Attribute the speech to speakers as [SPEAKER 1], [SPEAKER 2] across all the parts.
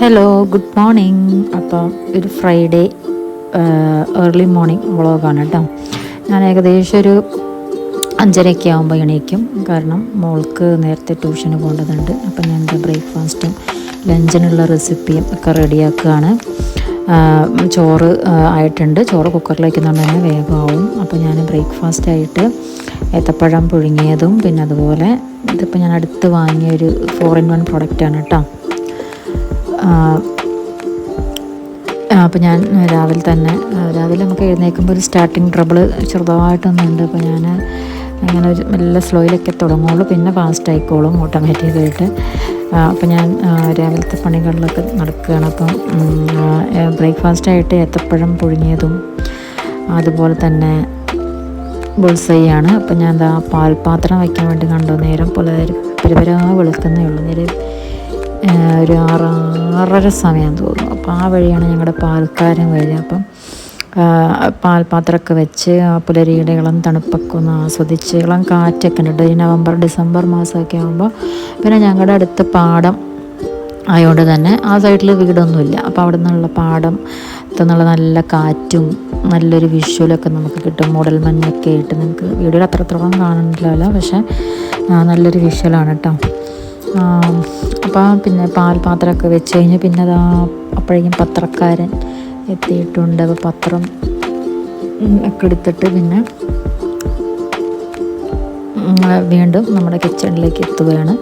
[SPEAKER 1] Hello, good morning. അപ്പം ഒരു Friday early morning വ്ളോഗാണ് കേട്ടോ. ഞാൻ ഏകദേശം ഒരു 5:30 ആകുമ്പോൾ എണീക്കും. കാരണം മോൾക്ക് നേരത്തെ ട്യൂഷന് പോകേണ്ടതുണ്ട്. അപ്പം ഞാൻ എൻ്റെ ബ്രേക്ക്ഫാസ്റ്റും ലഞ്ചിനുള്ള റെസിപ്പിയും ഒക്കെ റെഡിയാക്കുകയാണ്. ചോറ് ആയിട്ടുണ്ട്. ചോറ് കുക്കറിലേക്ക് തന്നെ വേഗമാവും. അപ്പോൾ ഞാൻ ബ്രേക്ക്ഫാസ്റ്റായിട്ട് ഏത്തപ്പഴം പുഴുങ്ങിയതും പിന്നെ അതുപോലെ ഇതിപ്പോൾ ഞാൻ അടുത്ത് വാങ്ങിയ ഒരു 4-in-1 പ്രൊഡക്റ്റാണ് കേട്ടോ. അപ്പോൾ ഞാൻ രാവിലെ നമുക്ക് എഴുന്നേൽക്കുമ്പോൾ ഒരു സ്റ്റാർട്ടിങ് ട്രബിൾ ചെറുതായിട്ടൊന്നുണ്ട്. അപ്പോൾ ഞാൻ അങ്ങനെ ഒരു മെല്ലെ സ്ലോയിലൊക്കെ തുടങ്ങുള്ളൂ, പിന്നെ ഫാസ്റ്റ് ആയിക്കോളും ഓട്ടോമാറ്റിക്കായിട്ട്. അപ്പോൾ ഞാൻ രാവിലത്തെ പണികളിലൊക്കെ നടക്കുകയാണ്. അപ്പം ബ്രേക്ക്ഫാസ്റ്റായിട്ട് ഏത്തപ്പഴം പുഴുങ്ങിയതും അതുപോലെ തന്നെ ബുൾസൈയാണ്. അപ്പം ഞാൻ എന്താ പാൽപാത്രം വയ്ക്കാൻ വേണ്ടി കണ്ടു. നേരം പോലെ പരിപരാ വെളുക്കുന്നേ ഉള്ളൂ. നേരം ഒരു 6:30 സമയം തോന്നുന്നു. അപ്പോൾ ആ വഴിയാണ് ഞങ്ങളുടെ പാൽക്കാരൻ വഴി. അപ്പം പാൽപാത്രമൊക്കെ വെച്ച് പുലരിയുടെ ഇളം തണുപ്പൊക്കെ ഒന്ന് ആസ്വദിച്ച്, ഇളം കാറ്റൊക്കെ ഉണ്ട്. ഈ നവംബർ ഡിസംബർ മാസമൊക്കെ ആകുമ്പോൾ പിന്നെ ഞങ്ങളുടെ അടുത്ത് പാടം ആയതുകൊണ്ട് തന്നെ ആ സൈഡിൽ വീടൊന്നുമില്ല. അപ്പോൾ അവിടെ നിന്നുള്ള പാടത്തുനിന്നുള്ള നല്ല കാറ്റും നല്ലൊരു വിഷ്വലൊക്കെ നമുക്ക് കിട്ടും. മൂടൽ മഞ്ഞൊക്കെ ആയിട്ട് നമുക്ക് വീഡിയോയിൽ അത്രത്തോളം കാണുന്നില്ലല്ലോ, പക്ഷേ നല്ലൊരു വിഷ്വലാണ് കേട്ടോ. അപ്പോൾ പിന്നെ പാൽപാത്രമൊക്കെ വെച്ച് കഴിഞ്ഞ് പിന്നെ അപ്പോഴേക്കും പത്രക്കാരൻ എത്തിയിട്ടുണ്ട്. അപ്പോൾ പത്രം ഒക്കെ എടുത്തിട്ട് പിന്നെ വീണ്ടും നമ്മുടെ കിച്ചണിലേക്ക് എത്തുകയാണ്.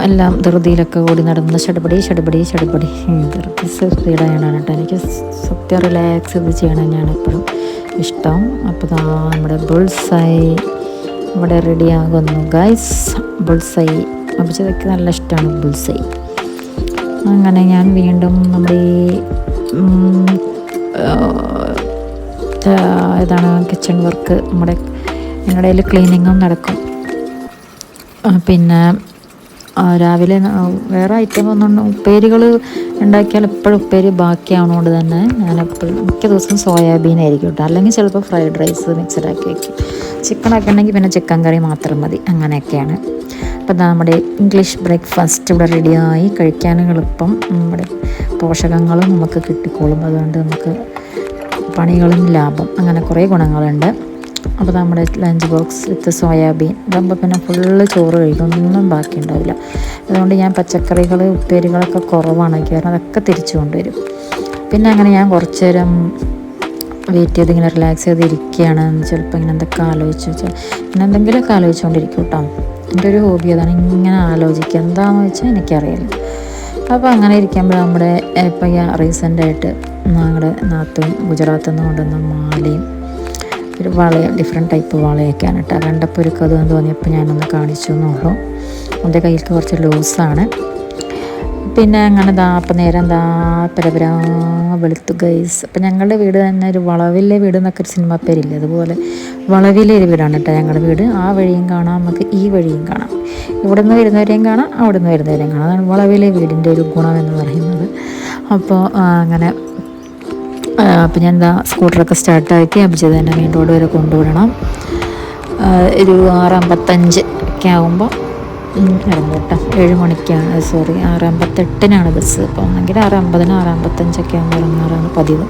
[SPEAKER 1] എല്ലാം ധൃതിയിലൊക്കെ ഓടി നടന്ന് ഷടപടി ധൃതി സ്പീഡാണ് കേട്ടോ. എനിക്ക് സത്യം റിലാക്സ് ചെയ്ത് ചെയ്യണം തന്നെയാണ് എപ്പോഴും ഇഷ്ടം. അപ്പോൾ നമ്മുടെ ബുൾസൈ ഇവിടെ റെഡിയാകുന്നു ഗൈസ്. ബുൾസൈ അഭിജിതൊക്കെ നല്ല ഇഷ്ടമാണ് ബുൾസൈ. അങ്ങനെ ഞാൻ വീണ്ടും നമ്മുടെ ഏതാണ് കിച്ചൺ വർക്ക്, ഞങ്ങളുടെ കയ്യിൽ ക്ലീനിങ്ങും നടക്കും. പിന്നെ രാവിലെ വേറെ ഐറ്റം ഒന്നും ഉപ്പേരികൾ ഉണ്ടാക്കിയാൽ എപ്പോഴും ഉപ്പേരി ബാക്കിയാവുന്നതുകൊണ്ട് തന്നെ ഞാൻ എപ്പോഴും മിക്ക ദിവസവും സോയാബീൻ ആയിരിക്കും കേട്ടോ. അല്ലെങ്കിൽ ചിലപ്പോൾ ഫ്രൈഡ് റൈസ് മിക്സഡാക്കി വയ്ക്കും. ചിക്കനൊക്കെ ഉണ്ടെങ്കിൽ പിന്നെ ചിക്കൻ കറി മാത്രം മതി, അങ്ങനെയൊക്കെയാണ്. അപ്പോൾ നമ്മുടെ ഇംഗ്ലീഷ് ബ്രേക്ക്ഫാസ്റ്റ് ഇവിടെ റെഡിയായി. കഴിക്കാനും എളുപ്പം, നമ്മുടെ പോഷകങ്ങളും നമുക്ക് കിട്ടിക്കോളും. അതുകൊണ്ട് നമുക്ക് പണികളും ലാഭം, അങ്ങനെ കുറേ ഗുണങ്ങളുണ്ട്. അപ്പോൾ നമ്മുടെ ലഞ്ച് ബോക്സ് വിത്ത് സോയാബീൻ ഇതാകുമ്പോൾ പിന്നെ ഫുള്ള് ചോറ് കഴിക്കും, ഒന്നും ബാക്കി ഉണ്ടാവില്ല. അതുകൊണ്ട് ഞാൻ പച്ചക്കറികൾ ഉപ്പേരികളൊക്കെ കുറവാണ്, കാരണം അതൊക്കെ തിരിച്ചു കൊണ്ടുവരും. പിന്നെ അങ്ങനെ ഞാൻ കുറച്ച് നേരം വെയിറ്റ് ചെയ്ത് ഇങ്ങനെ റിലാക്സ് ചെയ്തിരിക്കുകയാണ്. ചിലപ്പോൾ ഇങ്ങനെ എന്തൊക്കെ ഇങ്ങനെ എന്തെങ്കിലുമൊക്കെ ആലോചിച്ചുകൊണ്ടിരിക്കും കേട്ടോ. എൻ്റെ ഒരു ഹോബി അതാണ്, ഇങ്ങനെ ആലോചിക്കുക. എന്താണെന്ന് വെച്ചാൽ എനിക്കറിയില്ല. അപ്പോൾ അങ്ങനെ ഇരിക്കുമ്പോൾ നമ്മുടെ ഇപ്പം റീസെൻ്റായിട്ട് ഞങ്ങളുടെ നാത്തും ഗുജറാത്തിൽ നിന്ന് കൊണ്ടുവന്ന മാലയും ഒരു വളയും ഡിഫറെൻറ്റ് ടൈപ്പ് വളയൊക്കെയാണ് കേട്ടോ. കണ്ടപ്പോൾ ഒരു കഥ തോന്നിയപ്പോൾ ഞാനൊന്ന് കാണിച്ചു എന്നുള്ളൂ. എൻ്റെ കയ്യിൽ കുറച്ച് ലൂസാണ്. പിന്നെ അങ്ങനെ അപ്പം നേരം പരപരാ വെളുത്തു ഗൈസ്. അപ്പം ഞങ്ങളുടെ വീട് തന്നെ ഒരു വളവിലെ വീട് എന്നൊക്കെ ഒരു സിനിമ പേരില്ലേ, അതുപോലെ വളവിലെ ഒരു വീടാണ് കേട്ടോ ഞങ്ങളുടെ വീട്. ആ വഴിയും കാണാം, നമുക്ക് ഈ വഴിയും കാണാം. ഇവിടെ നിന്ന് വരുന്നവരെയും കാണാം, അവിടെ നിന്ന് വരുന്നവരെയും കാണാം. അതാണ് വളവിലെ വീടിൻ്റെ ഒരു ഗുണം എന്ന് പറയുന്നത്. അപ്പോൾ അങ്ങനെ അപ്പം ഞാൻ സ്കൂട്ടറൊക്കെ സ്റ്റാർട്ടാക്കി അഭിജിത് തന്നെ മെയിൻ റോഡ് വരെ കൊണ്ടുവിടണം. ഒരു 6:55 ഒക്കെ ആകുമ്പോൾ ഇറങ്ങും കേട്ടോ. 7 മണിക്കാണ് 6:58 ബസ്. അപ്പോൾ ഒന്നെങ്കിൽ 6:50 6:55 ആകുമ്പോൾ ഇറങ്ങാറാണ് പതിവ്.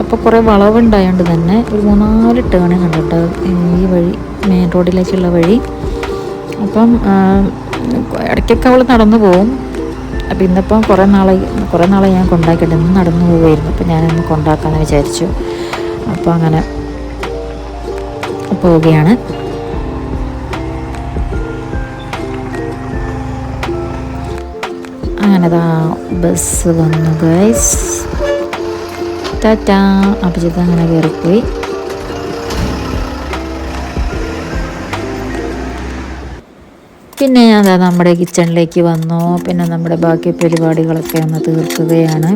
[SPEAKER 1] അപ്പോൾ കുറേ വളവുണ്ടായതുകൊണ്ട് തന്നെ ഒരു 3-4 ടേൺ കണ്ടിട്ട് ഈ വഴി മെയിൻ റോഡിലേക്കുള്ള വഴി. അപ്പം ഇടയ്ക്കൊക്കെ അവൾ നടന്നു പോവും. അപ്പോൾ ഇന്നിപ്പം കുറേ നാളെ ഞാൻ കൊണ്ടാക്കിയിട്ട് ഇന്ന് നടന്നു പോവുമായിരുന്നു. അപ്പോൾ ഞാനൊന്ന് കൊണ്ടാക്കാമെന്ന് വിചാരിച്ചു. അപ്പോൾ അങ്ങനെ പോവുകയാണ്. അങ്ങനെ ബസ് വന്നു ഗൈസ്. ടാറ്റാ. അഭിജിത്ത് അങ്ങനെ കയറിപ്പോയി. പിന്നെ ഞാൻ നമ്മുടെ കിച്ചണിലേക്ക് വന്നു. പിന്നെ നമ്മുടെ ബാക്കി പരിപാടികളൊക്കെ ഒന്ന് തീർക്കുകയാണ്.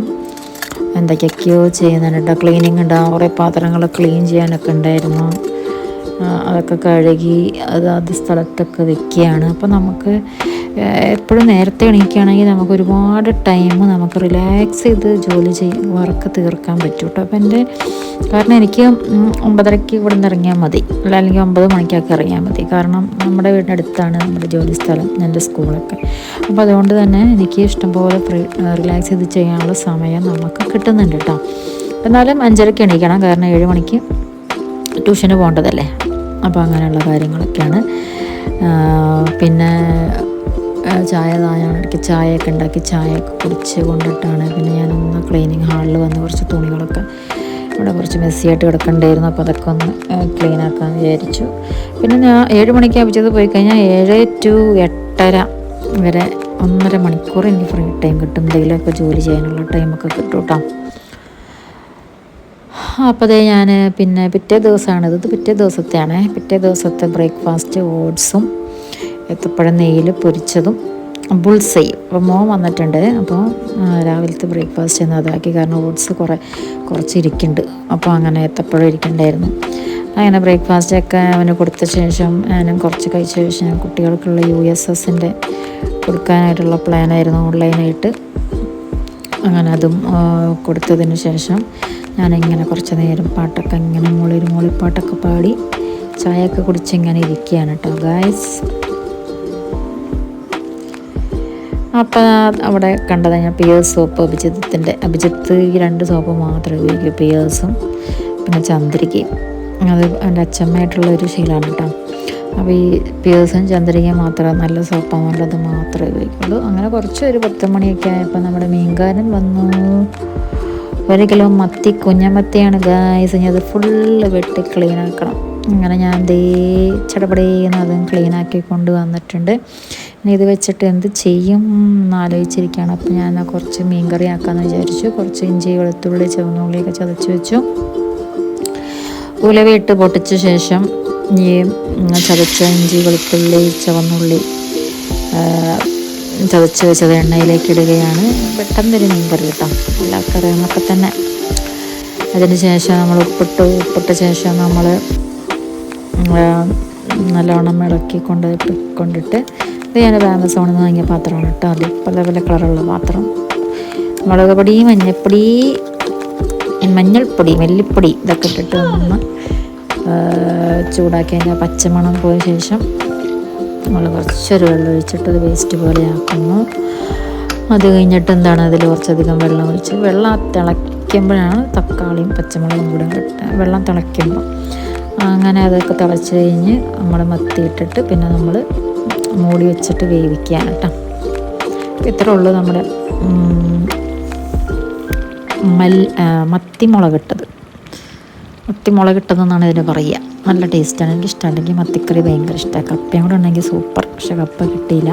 [SPEAKER 1] എന്തൊക്കെയൊക്കെയോ ചെയ്യുന്നുണ്ട് കേട്ടോ. ക്ലീനിങ് ഉണ്ടാകും, കുറേ പാത്രങ്ങൾ ക്ലീൻ ചെയ്യാനൊക്കെ ഉണ്ടായിരുന്നു. അതൊക്കെ കഴുകി അത് സ്ഥലത്തൊക്കെ വെക്കുകയാണ്. അപ്പോൾ നമുക്ക് എപ്പോഴും നേരത്തെ എണീക്കുകയാണെങ്കിൽ നമുക്ക് ഒരുപാട് ടൈം നമുക്ക് റിലാക്സ് ചെയ്ത് ജോലി വർക്ക് തീർക്കാൻ പറ്റും കേട്ടോ. അപ്പോൾ കാരണം എനിക്ക് 9:30 ഇവിടെ നിന്ന് ഇറങ്ങിയാൽ മതി, അല്ലെങ്കിൽ 9 മണിക്കൊക്കെ ഇറങ്ങിയാൽ മതി. കാരണം നമ്മുടെ വീടിൻ്റെ അടുത്താണ് നമ്മുടെ ജോലി സ്ഥലം, എൻ്റെ സ്കൂളൊക്കെ. അപ്പോൾ അതുകൊണ്ട് തന്നെ എനിക്ക് ഇഷ്ടംപോലെ റിലാക്സ് ചെയ്ത് ചെയ്യാനുള്ള സമയം നമുക്ക് കിട്ടുന്നുണ്ട് കേട്ടോ. എന്നാലും 5:30 എണീക്കണം, കാരണം 7 മണിക്ക് ട്യൂഷന് പോകേണ്ടതല്ലേ. അപ്പോൾ അങ്ങനെയുള്ള കാര്യങ്ങളൊക്കെയാണ്. പിന്നെ ഇടയ്ക്ക് ചായയൊക്കെ ഉണ്ടാക്കി ചായയൊക്കെ കുടിച്ച് കൊണ്ടിട്ടാണ് പിന്നെ ഞാനൊന്ന് ക്ലീനിങ് ഹാളിൽ വന്ന് കുറച്ച് തുണികളൊക്കെ ഇവിടെ കുറച്ച് മെസ്സിയായിട്ട് കിടക്കണ്ടായിരുന്നു. അപ്പോൾ അതൊക്കെ ഒന്ന് ക്ലീൻ ആക്കാമെന്ന് വിചാരിച്ചു. പിന്നെ ഞാൻ 7 മണിക്ക് ആവശ്യത്ത് പോയി കഴിഞ്ഞാൽ 7 to 8:30 വരെ 1.5 മണിക്കൂർ എനിക്ക് ഫ്രീ ടൈം കിട്ടും. എന്തെങ്കിലുമൊക്കെ ജോലി ചെയ്യാനുള്ള ടൈമൊക്കെ കിട്ടും കേട്ടോ. അപ്പോൾ അതേ ഞാൻ പിന്നെ പിറ്റേ ദിവസത്തെയാണ്. പിറ്റേ ദിവസത്തെ ബ്രേക്ക്ഫാസ്റ്റ് ഓട്സും ഏത്തപ്പഴം നെയ്യിൽ പൊരിച്ചതും ബുൾസയും. അപ്പോൾ മോൻ വന്നിട്ടുണ്ട്. അപ്പോൾ രാവിലത്തെ ബ്രേക്ക്ഫാസ്റ്റ് എന്ന് അതാക്കി, കാരണം ഓട്സ് കുറച്ച് ഇരിക്കുന്നുണ്ട്. അപ്പോൾ അങ്ങനെ ഏത്തപ്പഴം ഇരിക്കണ്ടായിരുന്നു. അങ്ങനെ ബ്രേക്ക്ഫാസ്റ്റൊക്കെ അവന് കൊടുത്ത ശേഷം ഞാനും കുറച്ച് കഴിച്ച ശേഷം കുട്ടികൾക്കുള്ള USSൻ്റെ കൊടുക്കാനായിട്ടുള്ള പ്ലാനായിരുന്നു ഓൺലൈനായിട്ട്. അങ്ങനെ അതും കൊടുത്തതിന് ശേഷം ഞാനിങ്ങനെ കുറച്ച് നേരം പാട്ടൊക്കെ ഇങ്ങനെ മൂളിപ്പാട്ടൊക്കെ പാടി ചായയൊക്കെ കുടിച്ച് ഇങ്ങനെ ഇരിക്കുകയാണ് കേട്ടോ ഗായ്സ്. അപ്പം അവിടെ കണ്ടത് ഞാൻ പിയേഴ്സ് സോപ്പ് അഭിജിത്ത് ഈ 2 സോപ്പ് മാത്രമേ ഉപയോഗിക്കൂ, പിയേഴ്സും പിന്നെ ചന്ദ്രികയും. അത് എൻ്റെ അച്ഛമ്മയായിട്ടുള്ളൊരു ശീലമാണ് കേട്ടോ. അപ്പോൾ ഈ പിയേഴ്സും ചന്ദ്രികയും മാത്രം നല്ല സോപ്പാകുകൊണ്ട് അത് മാത്രമേ ഉപയോഗിക്കുള്ളൂ. അങ്ങനെ ഒരു 10 മണിയൊക്കെ ആയപ്പോൾ നമ്മുടെ മീൻകാരൻ വന്നു. 1 കിലോ മത്തി, കുഞ്ഞമത്തിയാണ് ഗായ്സ്. ഇനി അത് ഫുള്ള് വെട്ടി ക്ലീൻ ആക്കണം. അങ്ങനെ ഞാൻ ചടപടേന്ന് അതും ക്ലീനാക്കി കൊണ്ട് വന്നിട്ടുണ്ട്. ഇനി ഇത് വെച്ചിട്ട് എന്ത് ചെയ്യും എന്നാലോചിച്ചിരിക്കുകയാണ്. അപ്പോൾ ഞാൻ കുറച്ച് മീൻ കറി ആക്കാമെന്ന് വിചാരിച്ചു. കുറച്ച് ഇഞ്ചി, വെളുത്തുള്ളി, ചുവന്നുള്ളിയൊക്കെ ചതച്ച് വെച്ചു. ഉലവയിട്ട് പൊട്ടിച്ച ശേഷം ഈ ചതച്ച ഇഞ്ചി, വെളുത്തുള്ളി, ചുവന്നുള്ളി ചതച്ച് വെച്ചത് എണ്ണയിലേക്ക് ഇടുകയാണ്. പെട്ടെന്നൊരു മീൻ കറി കേട്ടോ, എല്ലാ കറികളൊക്കെ തന്നെ. അതിന് ശേഷം നമ്മൾ ഉപ്പിട്ട ശേഷം നമ്മൾ നല്ലോണം ഇളക്കി കൊണ്ടിട്ട് ഇത് ഞാൻ ആമസോണിൽ നിന്ന് വാങ്ങിയ പാത്രമാണ് കേട്ടോ. അത് പല കളറുള്ള പാത്രം. മുളക് പൊടി, മഞ്ഞൾപ്പൊടി, മല്ലിപ്പൊടി ഇതൊക്കെ ഇട്ടിട്ട് ഒന്ന് ചൂടാക്കി അതിൻ്റെ പച്ചമണം പോയ ശേഷം നമ്മൾ കുറച്ചൊരു വെള്ളം ഒഴിച്ചിട്ട് അത് പേസ്റ്റ് പോലെ ആക്കുന്നു. അത് കഴിഞ്ഞിട്ട് അതിൽ കുറച്ചധികം വെള്ളം ഒഴിച്ച് തിളയ്ക്കുമ്പോഴാണ് തക്കാളിയും പച്ചമുളകും കൂടെ വെള്ളം തിളയ്ക്കുമ്പോൾ അങ്ങനെ അതൊക്കെ തിളച്ച് കഴിഞ്ഞ് നമ്മൾ മത്തിയിട്ടിട്ട് പിന്നെ നമ്മൾ മൂടി വെച്ചിട്ട് വേവിക്കുകയാണ് കേട്ടോ. ഇത്രേ ഉള്ളൂ നമ്മുടെ മത്തിമുളകിട്ടതെന്നാണ് ഇതിന് പറയുക. നല്ല ടേസ്റ്റാണ്, എനിക്ക് ഇഷ്ടമാണ്. എനിക്ക് മത്തിക്കറി ഭയങ്കര ഇഷ്ടമാണ്. കപ്പയും കൂടെ ഉണ്ടെങ്കിൽ സൂപ്പർ. പക്ഷെ കപ്പ കിട്ടിയില്ല.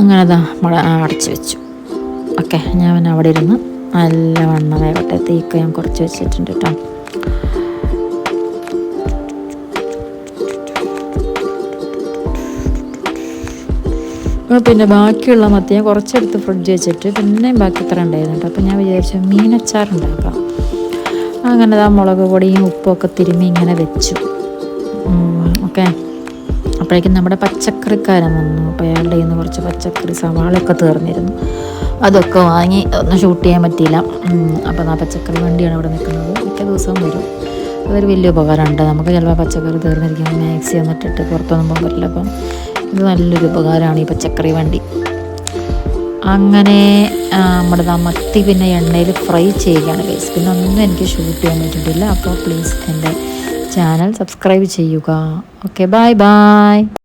[SPEAKER 1] അങ്ങനെ അടച്ച് വെച്ചു. ഓക്കെ, ഞാൻ അവിടെ ഇരുന്ന് നല്ല വണ്ണമായിക്കോട്ടെ. തീക്ക് ഞാൻ കുറച്ച് വെച്ചിട്ടുണ്ട് കേട്ടോ. പിന്നെ ബാക്കിയുള്ള മത്തി ഞാൻ കുറച്ചെടുത്ത് ഫ്രിഡ്ജ് വെച്ചിട്ട് പിന്നെ ബാക്കി ഇത്ര ഉണ്ടായിരുന്നു കേട്ടോ. അപ്പോൾ ഞാൻ വിചാരിച്ചു മീനച്ചാറുണ്ടാക്കാം. അങ്ങനെ മുളക് പൊടിയും ഉപ്പൊക്കെ തിരുമ്മി ഇങ്ങനെ വെച്ചു. ഓക്കെ, അപ്പോഴേക്കും നമ്മുടെ പച്ചക്കറിക്കാരൻ വന്നു. അപ്പോൾ അയാളുടെ കയ്യിൽ നിന്ന് കുറച്ച് പച്ചക്കറി, സവാളയൊക്കെ തീർന്നിരുന്നു. അതൊക്കെ വാങ്ങി ഒന്നും ഷൂട്ട് ചെയ്യാൻ പറ്റിയില്ല. അപ്പോൾ ആ പച്ചക്കറി വണ്ടിയാണ് ഇവിടെ നിൽക്കുന്നത്. മിക്ക ദിവസവും വരും. അതൊരു വലിയ ഉപകാരമുണ്ട്. നമുക്ക് ചിലപ്പോൾ പച്ചക്കറി തീർന്നിരിക്കുമ്പോൾ മാക്സി വന്നിട്ടിട്ട് പുറത്തൊന്നും പോകാൻ പറ്റില്ല. അപ്പം ഇത് നല്ലൊരു ഉപകാരമാണ് ഈ പച്ചക്കറി വണ്ടി. അങ്ങനെ നമ്മുടെ മത്തി പിന്നെ എണ്ണയിൽ ഫ്രൈ ചെയ്യുകയാണ് ഗൈസ്. പിന്നെ ഒന്നും എനിക്ക് ഷൂട്ട് ചെയ്യാൻ പറ്റിയിട്ടില്ല. അപ്പോൾ പ്ലീസ് എൻ്റെ ചാനൽ സബ്സ്ക്രൈബ് ചെയ്യുക. Okay, by.